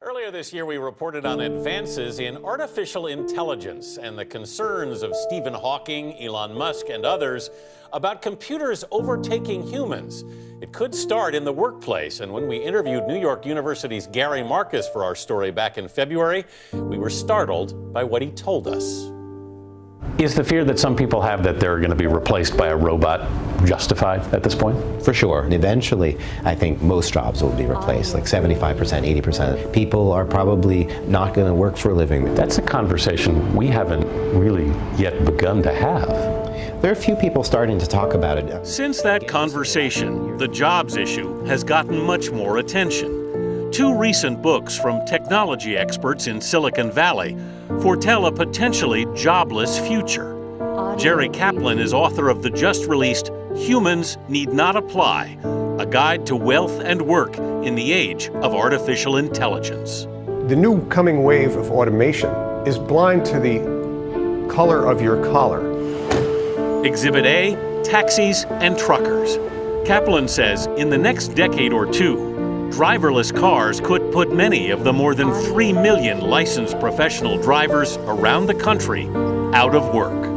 Earlier this year, we reported on advances in artificial intelligence and the concerns of Stephen Hawking, Elon Musk, and others about computers overtaking humans. It could start in the workplace, and when we interviewed New York University's Gary Marcus for our story back in February, we were startled by what he told us. Is the fear that some people have that they're going to be replaced by a robot justified at this point? For sure. And eventually, I think most jobs will be replaced, like 75%, 80%. People are probably not going to work for a living. That's a conversation we haven't really yet begun to have. There are a few people starting to talk about it. Since that conversation, the jobs issue has gotten much more attention. Two recent books from technology experts in Silicon Valley foretell a potentially jobless future. Jerry Kaplan is author of the just-released Humans Need Not Apply, a guide to wealth and work in the age of artificial intelligence. The new coming wave of automation is blind to the color of your collar. Exhibit A, taxis and truckers. Kaplan says in the next decade or two, driverless cars could put many of the more than 3 million licensed professional drivers around the country out of work.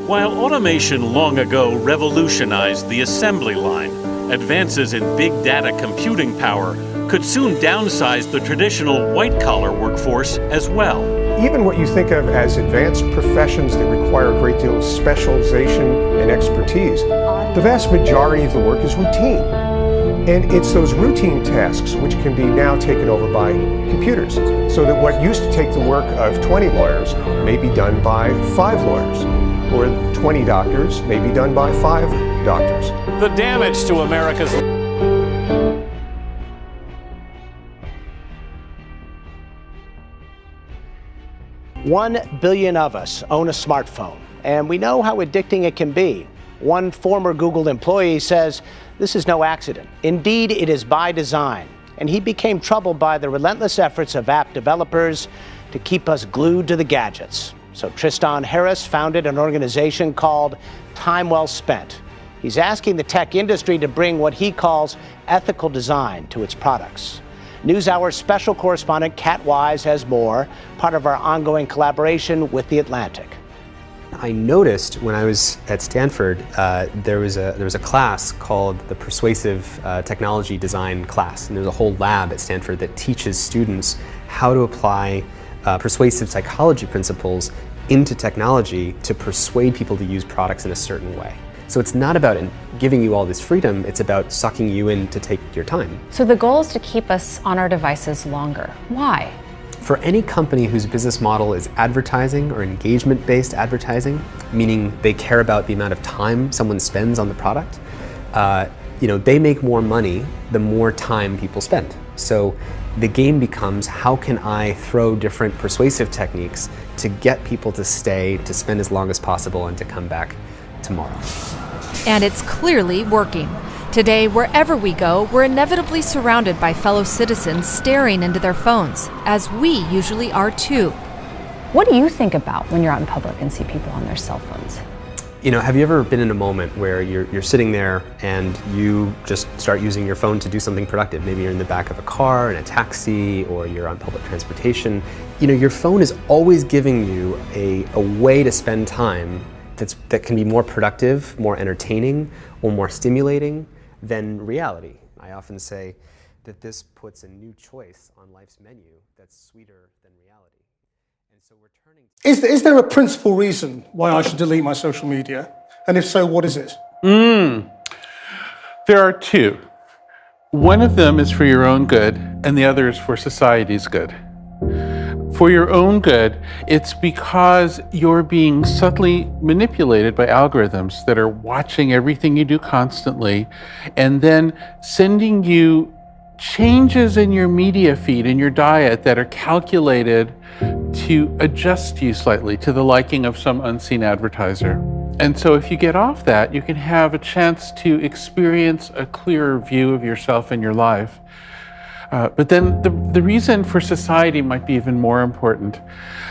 While automation long ago revolutionized the assembly line, advances in big data computing power could soon downsize the traditional white-collar workforce as well. Even what you think of as advanced professions that require a great deal of specialization and expertise, the vast majority of the work is routine. And it's those routine tasks which can be now taken over by computers, so that what used to take the work of 20 lawyers may be done by 5 lawyers, or 20 doctors may be done by 5 doctors. The damage to America's... One billion of us own a smartphone, and we know how addicting it can be. One former Google employee says this is no accident. Indeed, it is by design. And he became troubled by the relentless efforts of app developers to keep us glued to the gadgets. So Tristan Harris founded an organization called Time Well Spent. He's asking the tech industry to bring what he calls ethical design to its products. NewsHour special correspondent Kat Wise has more, part of our ongoing collaboration with The Atlantic. I noticed when I was at Stanford, there was a class called the Persuasive Technology Design class, and there's a whole lab at Stanford that teaches students how to apply persuasive psychology principles into technology to persuade people to use products in a certain way. So it's not about giving you all this freedom, it's about sucking you in to take your time. So the goal is to keep us on our devices longer. Why? For any company whose business model is advertising or engagement-based advertising, meaning they care about the amount of time someone spends on the product, they make more money the more time people spend. So the game becomes, how can I throw different persuasive techniques to get people to stay, to spend as long as possible, and to come back tomorrow. And it's clearly working. Today, wherever we go, we're inevitably surrounded by fellow citizens staring into their phones, as we usually are too. What do you think about when you're out in public and see people on their cell phones? Have you ever been in a moment where you're sitting there and you just start using your phone to do something productive? Maybe you're in the back of a car, in a taxi, or you're on public transportation. Your phone is always giving you a way to spend time that can be more productive, more entertaining, or more stimulating than reality. I often say that this puts a new choice on life's menu that's sweeter than reality. And so we're turning to... Is there a principal reason why I should delete my social media? And if so, what is it? There are two. One of them is for your own good, and the other is for society's good. For your own good, it's because you're being subtly manipulated by algorithms that are watching everything you do constantly and then sending you changes in your media feed and your diet that are calculated to adjust you slightly to the liking of some unseen advertiser. And so if you get off that, you can have a chance to experience a clearer view of yourself and your life. But then the reason for society might be even more important.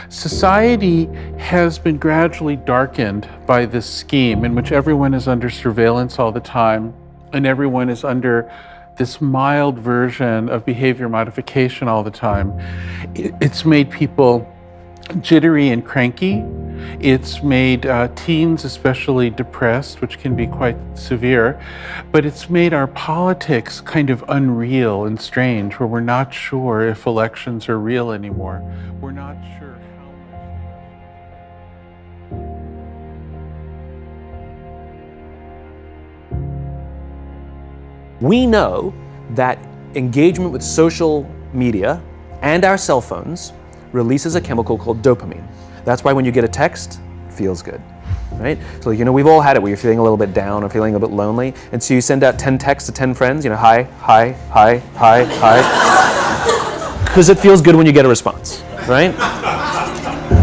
Society has been gradually darkened by this scheme in which everyone is under surveillance all the time, and everyone is under this mild version of behavior modification all the time. It's made people jittery and cranky. It's made teens especially depressed, which can be quite severe. But it's made our politics kind of unreal and strange, where we're not sure if elections are real anymore. We're not sure how much. We know that engagement with social media and our cell phones releases a chemical called dopamine. That's why when you get a text, it feels good, right? So, we've all had it where you're feeling a little bit down or feeling a bit lonely, and so you send out 10 texts to 10 friends, hi, hi, hi, hi, hi, because it feels good when you get a response, right?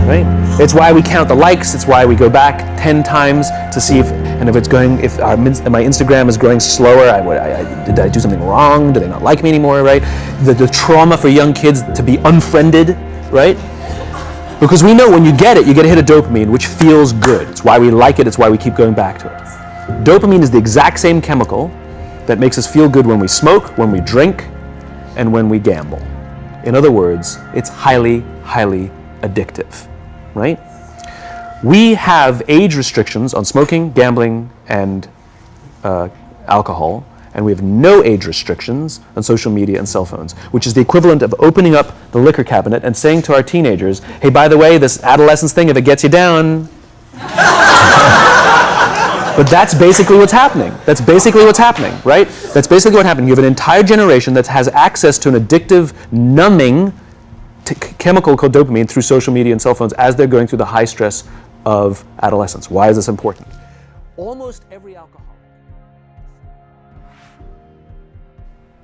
Right? It's why we count the likes, it's why we go back 10 times to see if my Instagram is growing slower, did I do something wrong? Do they not like me anymore, right? The trauma for young kids to be unfriended, right? Because we know when you get a hit of dopamine, which feels good. It's why we like it, it's why we keep going back to it. Dopamine is the exact same chemical that makes us feel good when we smoke, when we drink, and when we gamble. In other words, it's highly, highly addictive, right? We have age restrictions on smoking, gambling, and alcohol, and we have no age restrictions on social media and cell phones, which is the equivalent of opening up the liquor cabinet and saying to our teenagers, hey, by the way, this adolescence thing, if it gets you down. But that's basically what's happening. That's basically what's happening, right? That's basically what happened. You have an entire generation that has access to an addictive, numbing chemical called dopamine through social media and cell phones as they're going through the high stress of adolescence. Why is this important? Almost every alcoholic.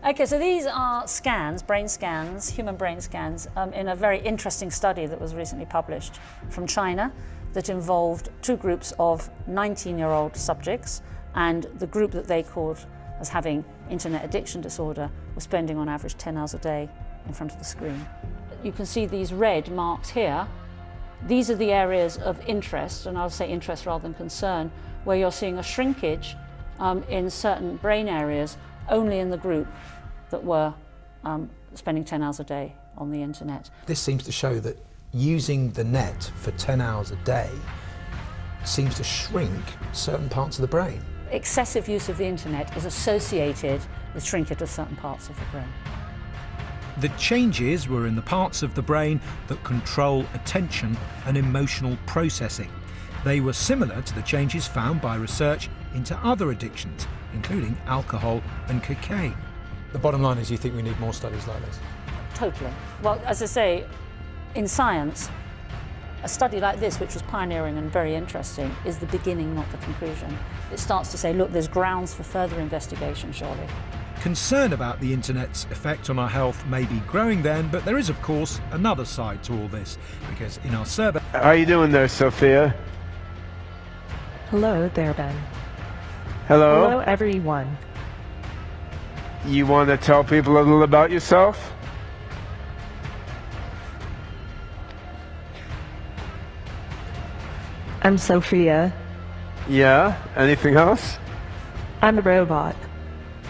Okay, so these are scans, brain scans, human brain scans, in a very interesting study that was recently published from China that involved two groups of 19-year-old subjects, and the group that they called as having internet addiction disorder was spending on average 10 hours a day in front of the screen. You can see these red marks here. These are the areas of interest, and I'll say interest rather than concern, where you're seeing a shrinkage in certain brain areas only in the group that were spending 10 hours a day on the internet. This seems to show that using the net for 10 hours a day seems to shrink certain parts of the brain. Excessive use of the internet is associated with shrinkage of certain parts of the brain. The changes were in the parts of the brain that control attention and emotional processing. They were similar to the changes found by research into other addictions, including alcohol and cocaine. The bottom line is you think we need more studies like this? Totally. Well, as I say, in science, a study like this, which was pioneering and very interesting, is the beginning, not the conclusion. It starts to say, look, there's grounds for further investigation, surely. Concern about the internet's effect on our health may be growing then, but there is, of course, another side to all this, because in our survey... How are you doing there, Sophia? Hello there, Ben. Hello? Hello, everyone. You want to tell people a little about yourself? I'm Sophia. Yeah? Anything else? I'm a robot.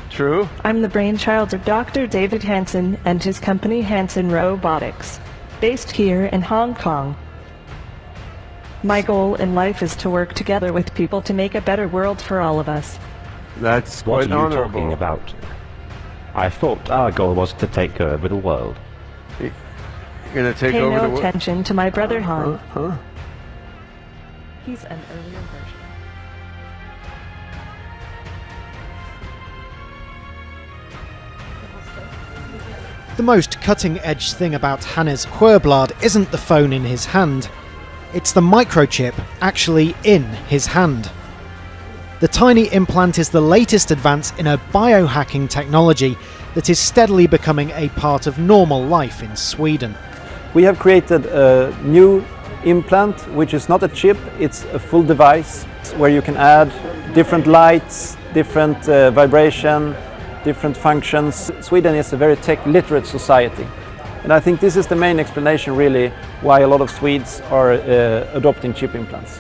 True. I'm the brainchild of Dr. David Hansen and his company Hansen Robotics, based here in Hong Kong. My goal in life is to work together with people to make a better world for all of us. That's What quite are you honorable. talking about? I thought our goal was to take over the world. You're gonna take Pay over no the world? attention to my brother Han. Huh? He's an earlier version. The most cutting-edge thing about Hannes Huerblad isn't the phone in his hand. It's the microchip actually in his hand. The tiny implant is the latest advance in a biohacking technology that is steadily becoming a part of normal life in Sweden. We have created a new implant, which is not a chip, it's a full device where you can add different lights, different vibration, different functions. Sweden is a very tech-literate society. And I think this is the main explanation, really, why a lot of Swedes are adopting chip implants.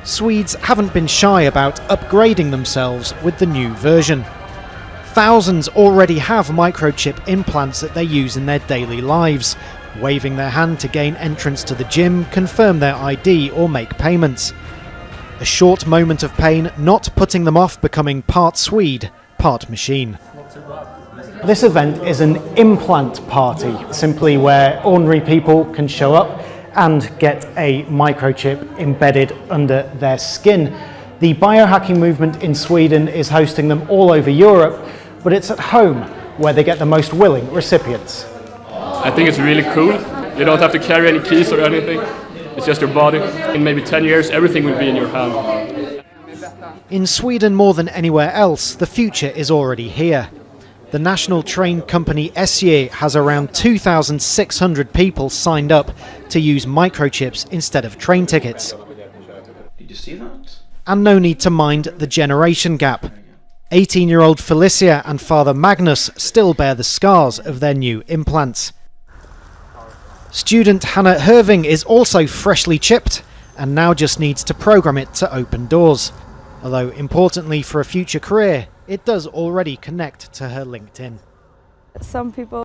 Swedes haven't been shy about upgrading themselves with the new version. Thousands already have microchip implants that they use in their daily lives, waving their hand to gain entrance to the gym, confirm their ID or make payments. A short moment of pain not putting them off becoming part Swede, part machine. This event is an implant party, simply where ordinary people can show up and get a microchip embedded under their skin. The biohacking movement in Sweden is hosting them all over Europe, but it's at home where they get the most willing recipients. I think it's really cool. You don't have to carry any keys or anything. It's just your body. In maybe 10 years, everything will be in your hand. In Sweden more than anywhere else, the future is already here. The national train company SJ has around 2,600 people signed up to use microchips instead of train tickets. Did you see that? And no need to mind the generation gap. 18-year-old Felicia and father Magnus still bear the scars of their new implants. Student Hannah Herving is also freshly chipped and now just needs to program it to open doors. Although importantly for a future career, it does already connect to her LinkedIn. Some people